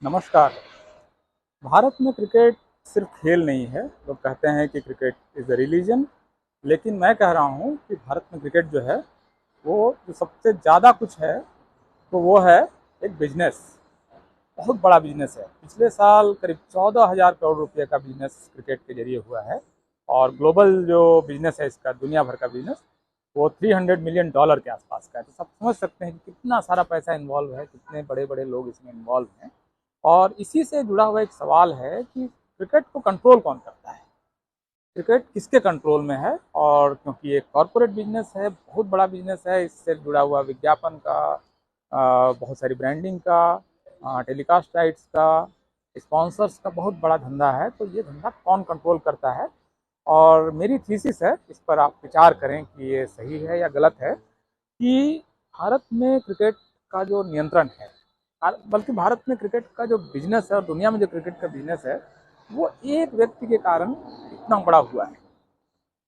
नमस्कार। भारत में क्रिकेट सिर्फ खेल नहीं है। लोग कहते हैं कि क्रिकेट इज़ अ रिलीजन, लेकिन मैं कह रहा हूँ कि भारत में क्रिकेट जो है वो जो सबसे ज़्यादा कुछ है तो वो है एक बिजनेस। बहुत बड़ा बिजनेस है। पिछले साल करीब 14,000 करोड़ रुपए का बिजनेस क्रिकेट के जरिए हुआ है। और ग्लोबल जो बिजनेस है इसका, दुनिया भर का बिजनेस, वो $300 मिलियन के आसपास का है। तो सब समझ सकते हैं कि कितना सारा पैसा इन्वॉल्व है, कितने बड़े बड़े लोग इसमें इन्वॉल्व हैं। और इसी से जुड़ा हुआ एक सवाल है कि क्रिकेट को कंट्रोल कौन करता है, क्रिकेट किसके कंट्रोल में है। और क्योंकि ये कॉरपोरेट बिजनेस है, बहुत बड़ा बिजनेस है, इससे जुड़ा हुआ विज्ञापन का, बहुत सारी ब्रांडिंग का, टेलीकास्ट राइट्स का, स्पॉन्सर्स का बहुत बड़ा धंधा है। तो ये धंधा कौन कंट्रोल करता है? और मेरी थीसिस है, इस पर आप विचार करें कि ये सही है या गलत है, कि भारत में क्रिकेट का जो नियंत्रण है, बल्कि भारत में क्रिकेट का जो बिजनेस है और दुनिया में जो क्रिकेट का बिजनेस है, वो एक व्यक्ति के कारण इतना बड़ा हुआ है।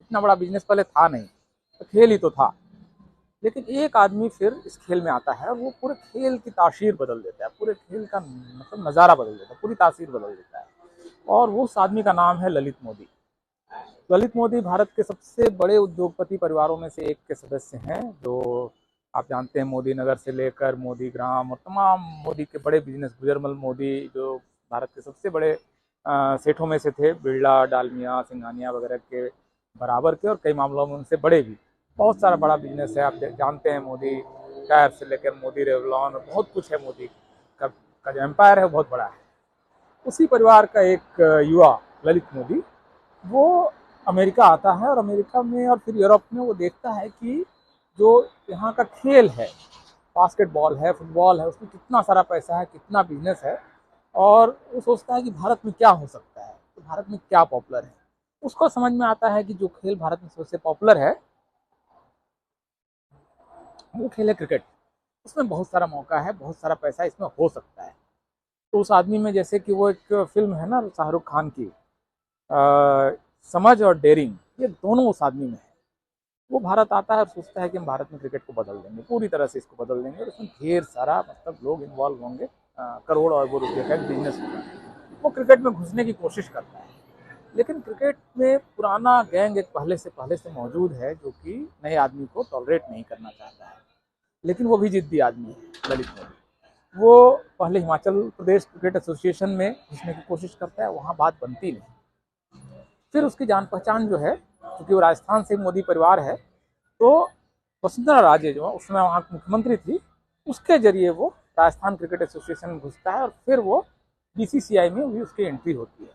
इतना बड़ा बिजनेस पहले था नहीं, तो खेल ही तो था। लेकिन एक आदमी फिर इस खेल में आता है और वो पूरे खेल की तासीर बदल देता है, पूरे खेल का मतलब नज़ारा बदल देता है, पूरी तासीर बदल देता है। और वो उस आदमी का नाम है ललित मोदी। ललित मोदी भारत के सबसे बड़े उद्योगपति परिवारों में से एक के सदस्य हैं। जो आप जानते हैं, मोदी नगर से लेकर मोदी ग्राम और तमाम मोदी के बड़े बिजनेस, गुजरमल मोदी जो भारत के सबसे बड़े सेठों में से थे, बिरला, डालमिया, सिंघानिया वगैरह के बराबर के, और कई मामलों में उनसे बड़े भी। बहुत सारा बड़ा बिजनेस है, आप जानते हैं, मोदी टायर से लेकर मोदी रेवलॉन और बहुत कुछ है। मोदी का जो एम्पायर है वो बहुत बड़ा है। उसी परिवार का एक युवा ललित मोदी, वो अमेरिका आता है और अमेरिका में और फिर यूरोप में वो देखता है कि जो यहाँ का खेल है, बास्केटबॉल है, फुटबॉल है, उसमें कितना सारा पैसा है, कितना बिजनेस है। और वो सोचता है कि भारत में क्या हो सकता है, तो भारत में क्या पॉपुलर है। उसको समझ में आता है कि जो खेल भारत में सबसे पॉपुलर है वो खेल है क्रिकेट। उसमें बहुत सारा मौका है, बहुत सारा पैसा इसमें हो सकता है। तो उस आदमी में, जैसे कि वो एक फिल्म है ना शाहरुख खान की, समझ और डेयरिंग, ये दोनों उस आदमी में है। वो भारत आता है और सोचता है कि हम भारत में क्रिकेट को बदल देंगे, पूरी तरह से इसको बदल देंगे, और उसमें ढेर सारा मतलब लोग इन्वॉल्व होंगे, करोड़ और वो रुपये का एक बिजनेस होगा। वो क्रिकेट में घुसने की कोशिश करता है। लेकिन क्रिकेट में पुराना गैंग एक पहले से मौजूद है, जो कि नए आदमी को टॉलरेट नहीं करना चाहता है। लेकिन वो भी जिद्दी आदमी है ललित मोदी। वो पहले हिमाचल प्रदेश क्रिकेट एसोसिएशन में घुसने की कोशिश करता है, वहाँ बात बनती नहीं। फिर उसकी जान पहचान जो है, क्योंकि वो राजस्थान से मोदी परिवार है, तो वसुंधरा राजे जो उसमें वहाँ की मुख्यमंत्री थी, उसके जरिए वो राजस्थान क्रिकेट एसोसिएशन में घुसता है और फिर वो बीसीसीआई में भी उसकी एंट्री होती है।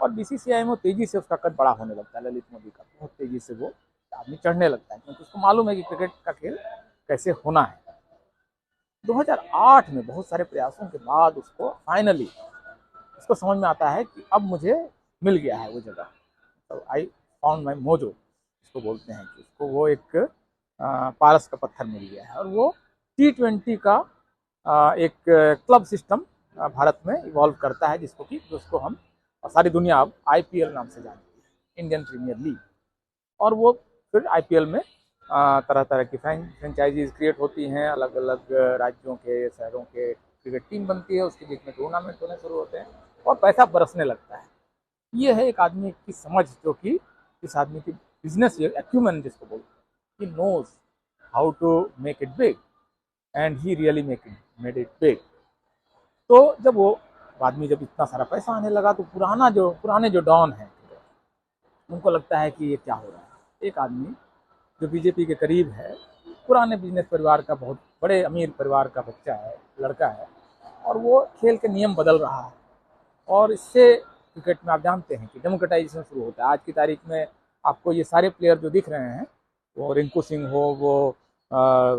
और बीसीसीआई में तेजी से उसका कद बड़ा होने लगता है, ललित मोदी का बहुत तेजी से वो आदमी चढ़ने लगता है, क्योंकि उसको मालूम है कि क्रिकेट का खेल कैसे होना है। 2008 में बहुत सारे प्रयासों के बाद उसको फाइनली उसको समझ में आता है कि अब मुझे मिल गया है वो जगह। तो आई फाउंड माई मोजो, इसको बोलते हैं कि उसको वो एक पारस का पत्थर मिल गया है। और वो T20 का एक क्लब सिस्टम भारत में इवॉल्व करता है, जिसको हम सारी दुनिया अब IPL नाम से जानती है, इंडियन प्रीमियर लीग। और वो फिर IPL में तरह तरह की फ्रेंचाइजीज क्रिएट होती हैं, अलग अलग राज्यों के, शहरों के क्रिकेट टीम बनती है, उसके बीच में टूर्नामेंट होने शुरू होते हैं और पैसा बरसने लगता है। ये है एक आदमी की समझ, जो कि इस आदमी की बिजनेस एक्यूमेन जिसको बोलते हैं, he knows how to make it big, and he really made it big. तो जब वो आदमी, जब इतना सारा पैसा आने लगा, तो पुराने जो डॉन हैं, उनको लगता है कि ये क्या हो रहा है। एक आदमी जो बीजेपी के करीब है, पुराने बिजनेस परिवार का, बहुत बड़े अमीर परिवार का बच्चा है, लड़का है, और वो खेल के नियम बदल रहा है। और इससे क्रिकेट में आप जानते हैं कि डेमोक्रेटाइजेशन शुरू होता है। आज की तारीख में आपको ये सारे प्लेयर जो दिख रहे हैं, वो रिंकू सिंह हो, वो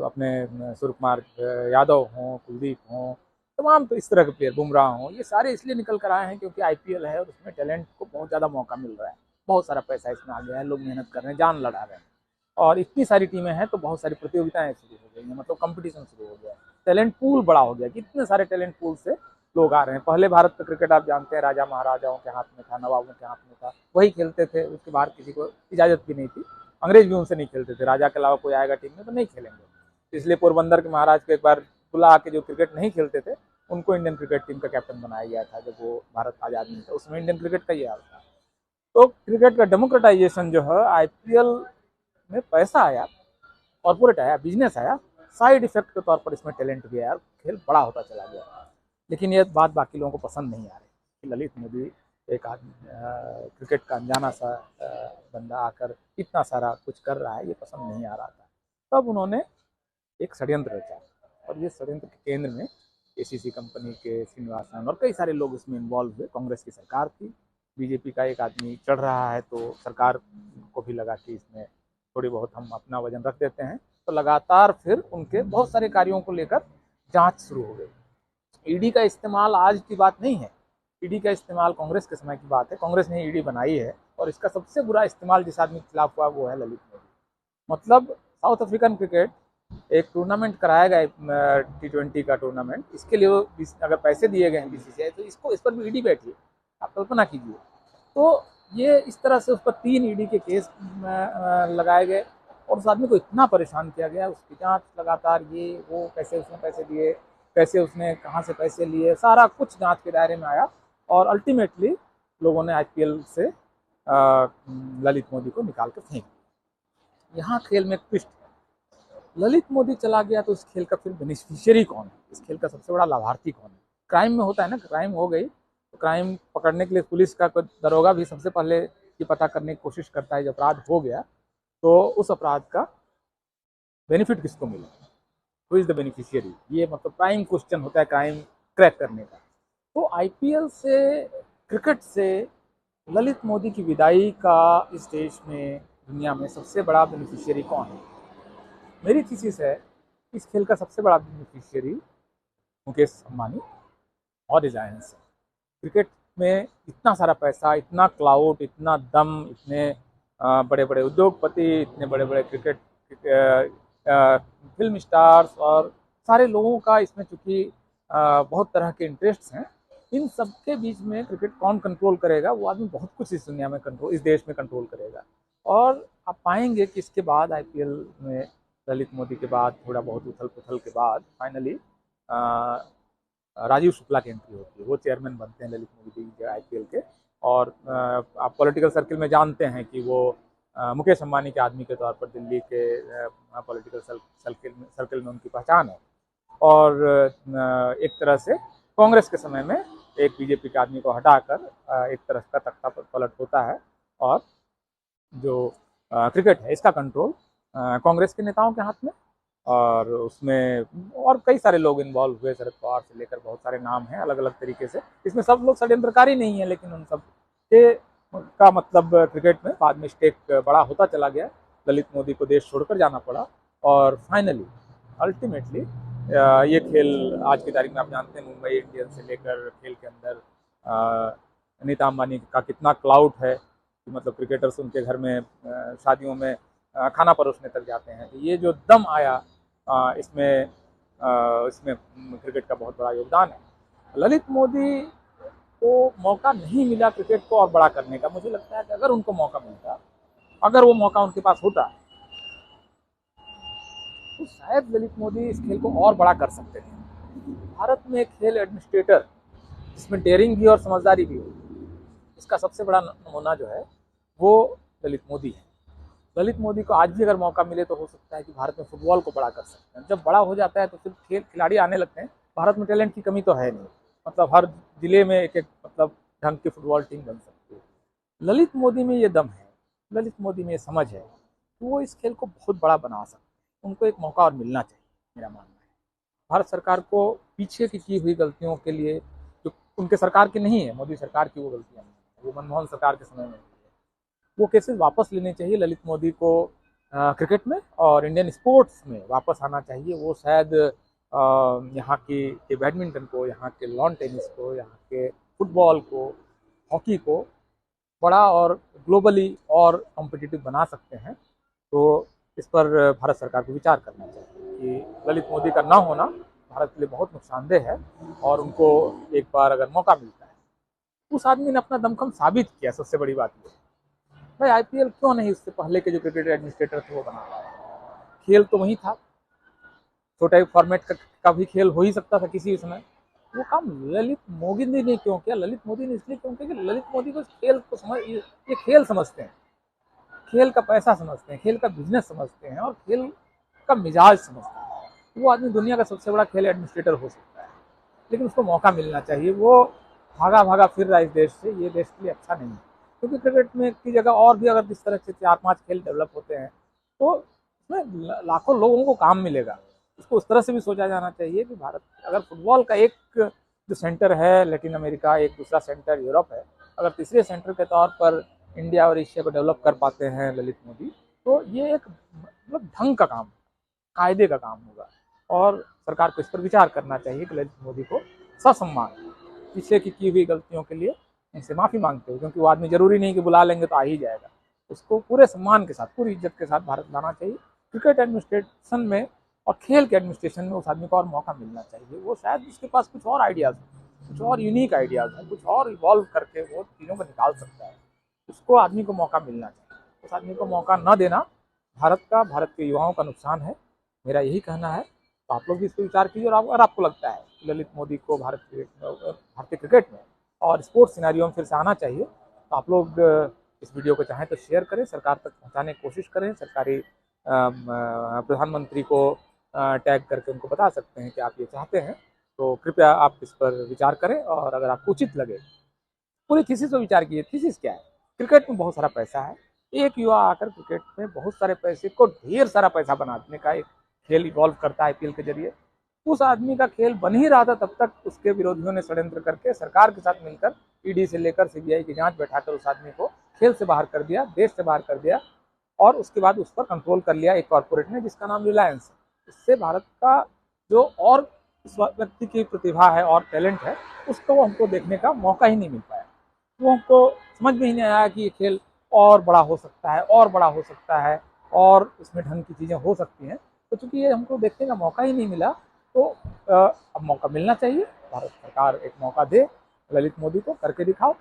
अपने सूर्य कुमार यादव हों, कुलदीप हों, तमाम तो इस तरह के प्लेयर, बुमराह हों, ये सारे इसलिए निकल कर आए हैं क्योंकि IPL है और उसमें टैलेंट को बहुत ज़्यादा मौका मिल रहा है। बहुत सारा पैसा इसमें आ गया है, लोग मेहनत कर रहे हैं, जान लड़ा रहे हैं। और इतनी सारी टीमें हैं तो बहुत सारी प्रतियोगिताएं शुरू हो गई हैं, मतलब कंपटीशन शुरू हो गया है, टैलेंट पूल बड़ा हो गया। कितने सारे टैलेंट पूल से लोग आ रहे हैं। पहले भारत का क्रिकेट आप जानते हैं, राजा महाराजाओं के हाथ में था, नवाबों के हाथ में था, वही खेलते थे, उसके बाहर किसी को इजाज़त भी नहीं थी। अंग्रेज भी उनसे नहीं खेलते थे, राजा के अलावा कोई आएगा टीम में तो नहीं खेलेंगे। इसलिए पोरबंदर के महाराज को एक बार बुला के जो क्रिकेट नहीं खेलते थे, उनको इंडियन क्रिकेट टीम का कैप्टन बनाया गया था जब वो भारत आज़ाद नहीं था, उसमें इंडियन क्रिकेट का ये हाल था। तो क्रिकेट का डेमोक्रेटाइजेशन जो है, आईपीएल में पैसा आया, कॉर्पोरेट आया, बिजनेस आया, साइड इफेक्ट के तौर पर इसमें टैलेंट भी आया, खेल बड़ा होता चला गया। लेकिन ये बात बाकी लोगों को पसंद नहीं आ रही कि ललित मोदी एक आदमी क्रिकेट का अनजाना सा बंदा आकर इतना सारा कुछ कर रहा है, ये पसंद नहीं आ रहा था। तब उन्होंने एक षड्यंत्र रचा, और ये षड्यंत्र के केंद्र में एसीसी कंपनी के श्रीनिवासन और कई सारे लोग इसमें इन्वॉल्व हुए। कांग्रेस की सरकार थी, बीजेपी का एक आदमी चढ़ रहा है, तो सरकार को भी लगा कि इसमें थोड़ी बहुत हम अपना वजन रख देते हैं, तो लगातार फिर उनके बहुत सारे कार्यों को लेकर जांच शुरू हो गई। ईडी का इस्तेमाल आज की बात नहीं है, ईडी का इस्तेमाल कांग्रेस के समय की बात है, कांग्रेस ने ईडी बनाई है, और इसका सबसे बुरा इस्तेमाल जिस आदमी के खिलाफ हुआ वो है ललित मोदी। मतलब साउथ अफ्रीकन क्रिकेट एक टूर्नामेंट कराया गया, T20 का टूर्नामेंट, इसके लिए अगर पैसे दिए गए हैं बीसीसीआई, तो इसको इस पर भी ईडी बैठी है, आप कल्पना कीजिए। तो ये इस तरह से उस पर 3 ईडी के केस लगाए गए, और उस आदमी को इतना परेशान किया गया, उसकी जांच लगातार, ये वो, कैसे उसने पैसे दिए, कैसे उसने कहाँ से पैसे लिए, सारा कुछ जांच के दायरे में आया, और अल्टीमेटली लोगों ने आईपीएल से ललित मोदी को निकाल के फेंक दिया। यहाँ खेल में एक ट्विस्ट है, ललित मोदी चला गया तो इस खेल का फिर बेनिफिशियरी कौन है, इस खेल का सबसे बड़ा लाभार्थी कौन है। क्राइम में होता है ना, क्राइम हो गई तो क्राइम पकड़ने के लिए पुलिस का कोई दरोगा भी सबसे पहले ये पता करने की कोशिश करता है, जब अपराध हो गया तो उस अपराध का बेनिफिट किसको मिले, हु इज द बेनिफिशियरी, ये मतलब प्राइम क्वेश्चन होता है क्राइम क्रैक करने का। तो आईपीएल से, क्रिकेट से ललित मोदी की विदाई का इस देश में, दुनिया में सबसे बड़ा बेनिफिशियरी कौन है? मेरी थीसिस है, इस खेल का सबसे बड़ा बेनिफिशियरी मुकेश अंबानी और रिलायंस है। क्रिकेट में इतना सारा पैसा, इतना क्लाउड, इतना दम, इतने बड़े बड़े उद्योगपति, इतने बड़े बड़े क्रिकेट फिल्म स्टार्स और सारे लोगों का इसमें, चूँकि बहुत तरह के इंटरेस्ट्स हैं, इन सब के बीच में क्रिकेट कौन कंट्रोल करेगा? वो आदमी बहुत कुछ इस दुनिया में कंट्रोल, इस देश में कंट्रोल करेगा। और आप पाएंगे कि इसके बाद आईपीएल में ललित मोदी के बाद, थोड़ा बहुत उथल पुथल के बाद, फाइनली राजीव शुक्ला की एंट्री होती है, वो चेयरमैन बनते हैं ललित मोदी आईपीएल के। और आप पॉलिटिकल सर्किल में जानते हैं कि वो मुकेश अंबानी के आदमी के तौर पर दिल्ली के पॉलिटिकल सर्किल में उनकी पहचान है। और एक तरह से कांग्रेस के समय में एक बीजेपी के आदमी को हटाकर एक तरह का तख्ता पलट होता है, और जो क्रिकेट है इसका कंट्रोल कांग्रेस के नेताओं के हाथ में। और उसमें और कई सारे लोग इन्वॉल्व हुए, शरद पवार से लेकर बहुत सारे नाम हैं अलग अलग तरीके से। इसमें सब लोग षड्यंत्रकारी नहीं है, लेकिन उन सब के का मतलब क्रिकेट में बाद में स्टेक बड़ा होता चला गया, ललित मोदी को देश छोड़कर जाना पड़ा, और फाइनली अल्टीमेटली ये खेल आज की तारीख में आप जानते हैं, मुंबई इंडियंस से लेकर खेल के अंदर नीता अंबानी का कितना क्लाउड है, मतलब क्रिकेटर्स उनके घर में शादियों में खाना परोसने तक जाते हैं। तो ये जो दम आया, इसमें क्रिकेट का बहुत बड़ा योगदान है। ललित मोदी को मौका नहीं मिला क्रिकेट को और बड़ा करने का। मुझे लगता है कि अगर उनको मौका मिलता, अगर वो मौका उनके पास होता, तो शायद ललित मोदी इस खेल को और बड़ा कर सकते थे। भारत में एक खेल एडमिनिस्ट्रेटर जिसमें डेयरिंग भी और समझदारी भी हो, इसका सबसे बड़ा नमूना जो है वो ललित मोदी है। ललित मोदी को आज भी अगर मौका मिले तो हो सकता है कि भारत में फुटबॉल को बड़ा कर सकते हैं। जब बड़ा हो जाता है तो फिर खिलाड़ी आने लगते हैं। भारत में टैलेंट की कमी तो है नहीं, मतलब हर जिले में एक मतलब ढंग की फुटबॉल टीम बन सकती है। ललित मोदी में ये दम है, ललित मोदी में ये समझ है कि वो इस खेल को बहुत बड़ा बना सकते हैं। उनको एक मौका और मिलना चाहिए, मेरा मानना है। भारत सरकार को पीछे की हुई गलतियों के लिए, जो उनके सरकार की नहीं है, मोदी सरकार की वो गलतियाँ नहीं है, वो मनमोहन सरकार के समय में, वो केसेस वापस लेने चाहिए। ललित मोदी को क्रिकेट में और इंडियन स्पोर्ट्स में वापस आना चाहिए। वो शायद यहाँ के बैडमिंटन को, यहाँ के लॉन टेनिस को, यहाँ के फुटबॉल को, हॉकी को बड़ा और ग्लोबली और कॉम्पिटिटिव बना सकते हैं। तो इस पर भारत सरकार को विचार करना चाहिए कि ललित मोदी का ना होना भारत के लिए बहुत नुकसानदेह है, और उनको एक बार अगर मौका मिलता है, उस आदमी ने अपना दमखम साबित किया। सबसे बड़ी बात ये भाई, आईपीएल क्यों नहीं उससे पहले के जो क्रिकेट एडमिनिस्ट्रेटर थे वो बना पाए? खेल तो वही था, छोटा फॉर्मेट का भी खेल हो ही सकता था किसी समय, वो काम ललित मोदी ने क्यों किया? ललित मोदी ने इसलिए क्यों किया कि ललित मोदी को खेल को समझ, ये खेल समझते हैं, खेल का पैसा समझते हैं, खेल का बिजनेस समझते हैं और खेल का मिजाज समझते हैं। वो आदमी दुनिया का सबसे बड़ा खेल एडमिनिस्ट्रेटर हो सकता है, लेकिन उसको मौका मिलना चाहिए। वो भागा भागा फिर रहा है इस देश से, ये देश के लिए अच्छा नहीं है। क्योंकि क्रिकेट में की जगह और भी अगर इस तरह से 4-5 खेल डेवलप होते हैं तो इसमें लाखों लोगों को काम मिलेगा। इसको उस तरह से भी सोचा जाना चाहिए कि भारत अगर फुटबॉल का एक जो सेंटर है लैटिन अमेरिका, एक दूसरा सेंटर यूरोप है, अगर तीसरे सेंटर के तौर पर इंडिया और एशिया को डेवलप कर पाते हैं ललित मोदी, तो ये एक मतलब ढंग का काम, कायदे का काम होगा। और सरकार को इस पर विचार करना चाहिए कि ललित मोदी को ससम्मान पीछे की हुई गलतियों के लिए उनसे माफ़ी मांगते हुए, क्योंकि वो आदमी जरूरी नहीं कि बुला लेंगे तो आ ही जाएगा, उसको पूरे सम्मान के साथ, पूरी इज्जत के साथ भारत लाना चाहिए। क्रिकेट एडमिनिस्ट्रेशन में और खेल के एडमिनिस्ट्रेशन में उस आदमी को और मौका मिलना चाहिए। वो शायद उसके पास कुछ और आइडियाज़ हो, कुछ और यूनिक आइडियाज़ हो, कुछ और इवॉल्व करके वो चीज़ों को निकाल सकता है। उसको आदमी को मौका मिलना चाहिए। उस आदमी को मौका न देना भारत के युवाओं का नुकसान है, मेरा यही कहना है। तो आप लोग भी इस पर विचार कीजिए। और अगर आपको लगता है कि ललित मोदी को भारतीय क्रिकेट में और स्पोर्ट्स सिनेरियो में फिर से आना चाहिए, तो आप लोग इस वीडियो को चाहें तो शेयर करें, सरकार तक पहुंचाने की कोशिश करें। सरकारी प्रधानमंत्री को टैग करके उनको बता सकते हैं कि आप ये चाहते हैं, तो कृपया आप इस पर विचार करें। और अगर आपको उचित लगे, पूरी थीसिस पर विचार कीजिए। थीसिस क्या है? क्रिकेट में बहुत सारा पैसा है, एक युवा आकर क्रिकेट में बहुत सारे पैसे को ढेर सारा पैसा बनाने का एक खेल इवॉल्व करता है आईपीएल के जरिए। उस आदमी का खेल बन ही रहा था तब तक उसके विरोधियों ने षड्यंत्र करके सरकार के साथ मिलकर ईडी से लेकर सीबीआई की जांच बैठाकर उस आदमी को खेल से बाहर कर दिया, देश से बाहर कर दिया। और उसके बाद उस पर कंट्रोल कर लिया एक कॉरपोरेट ने जिसका नाम रिलायंस है। इससे भारत का जो और इस व्यक्ति की प्रतिभा है और टैलेंट है, उसको हमको देखने का मौका ही नहीं मिल पाया। वो हमको समझ में ही नहीं आया कि ये खेल और बड़ा हो सकता है, और बड़ा हो सकता है, और इसमें ढंग की चीज़ें हो सकती हैं। तो चूंकि ये हमको देखने का मौका ही नहीं मिला, तो अब मौका मिलना चाहिए। भारत सरकार एक मौका दे ललित मोदी को, करके दिखाओ,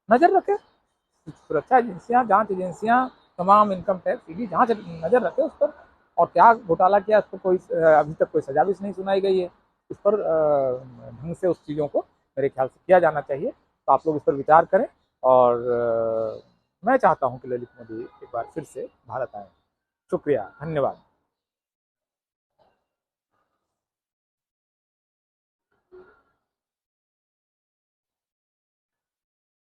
नज़र रखे। सुरक्षा एजेंसियाँ, जांच एजेंसियाँ, तमाम इनकम टैक्स, ईडी जांच नज़र रखे उस पर। और क्या घोटाला किया उस पर कोई अभी तक कोई सजा भी नहीं सुनाई गई है। उस पर ढंग से उस चीज़ों को मेरे ख्याल से किया जाना चाहिए। तो आप लोग इस पर विचार करें। और मैं चाहता हूं कि ललित मोदी एक बार फिर से भारत आए। शुक्रिया, धन्यवाद।